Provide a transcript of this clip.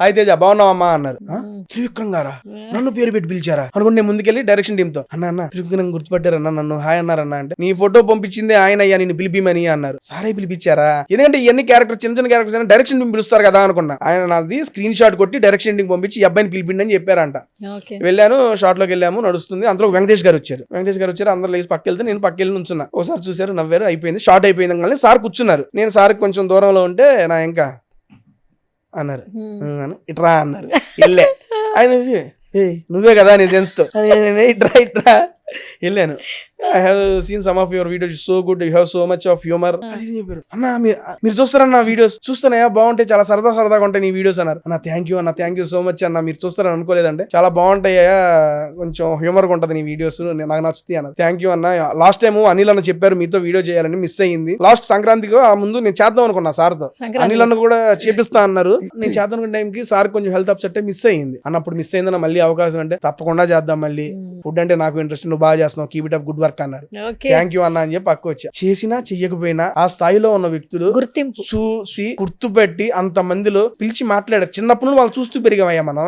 అయితే బాగున్నావమ్మా అన్నారు. త్రివిక్రమ్ గారా, నన్ను పేరు పెట్టి పిలిచారా అనుకుంటే నేను ముందుకెళ్ళి డైరెక్షన్ టీమ్ తో అన్న త్రివిక్రమ్ గుర్తుపట్టారన్న, నన్ను హాయ్ అన్నారన్న అంటే, నీ ఫోటో పంపించింది ఆయన అయ్యా, నిన్ను పిలిపిమని అన్నారు. సారే పిలిపించారా, ఎందుకంటే ఇవన్నీ క్యారెక్టర్ చిన్న చిన్న క్యారెక్టర్స్ అయినా డైరెక్షన్ టీమ్ పిలుస్తారు కదా అనుకున్నా. ఆయన నాది స్క్రీన్ షాట్ కొట్టి డైరెక్షన్ టీమ్ పంపించి ఈ అబ్బాయిని పిలిపిండి అని చెప్పారంట. వెళ్ళాను, షాట్ లోకి వెళ్ళాము, నడుస్తుంది. అందులో వెంకటేష్ గారు వచ్చారు. అందరూ లేచి పక్క వెళ్తే నేను పక్క వెళ్ళి నుంచున్నా. ఒకసారి చూసారు, నవ్వారు, అయిపోయింది. షార్ట్ అయిపోయింది కానీ సార్ కూర్చున్నారు. నేను సార్ కొంచెం దూరంలో ఉంటే నా ఇంకా అన్నారు, ఇట్రా అన్నారు. వెళ్ళే ఆయన నువ్వే కదా నీ సెన్స్ తో ఇట్రా వెళ్ళాను. I have seen some of your videos, so good, you have so much of humour అది చెప్పారు. అన్న మీరు చూస్తారన్న వీడియోస్, చూస్తున్నాయా బాగుంటాయి, చాలా సరదాగా ఉంటాయి నీ వీడియోస్ అన్నారు. అన్న థ్యాంక్ యూ సో మచ్ అన్న, మీరు చూస్తారని అనుకోలేదంటే, చాలా బాగుంటాయా, కొంచెం హ్యూమర్ గా ఉంటది నీ వీడియోస్, నాకు నచ్చుతాయి అన్న. థ్యాంక్ యూ అన్న. లాస్ట్ టైం అనిల్ అన్న చెప్పారు మీతో వీడియో చేయాలని, మిస్ అయ్యింది. లాస్ట్ సంక్రాంతికి ఆ ముందు నేను చేద్దాం అనుకున్నా సార్ తో, అనిల్ అన్న కూడా చేపిస్తా అన్నారు. నేను చేద్దాం అనుకున్న టైంకి సార్ కొంచెం హెల్త్ అప్సెట్ మిస్ అయ్యింది. అన్నప్పుడు మిస్ అయిందన్న, మళ్ళీ అవకాశం అంటే తప్పకుండా చేద్దాం, మళ్ళీ ఫుడ్ అంటే నాకు ఇంట్రెస్ట్, నువ్వు బాగా చేస్తున్నావు, keep it up, good work అన్నారు. థ్యాంక్ యూ అన్న అని చెప్పి పక్క వచ్చా. చేసినా చెయ్యకపోయినా ఆ స్థాయిలో ఉన్న వ్యక్తులు చూసి గుర్తుపెట్టి అంత మందిలో పిలిచి మాట్లాడారు. చిన్నప్పుడు వాళ్ళు చూస్తూ పెరిగామయ్యా మనం.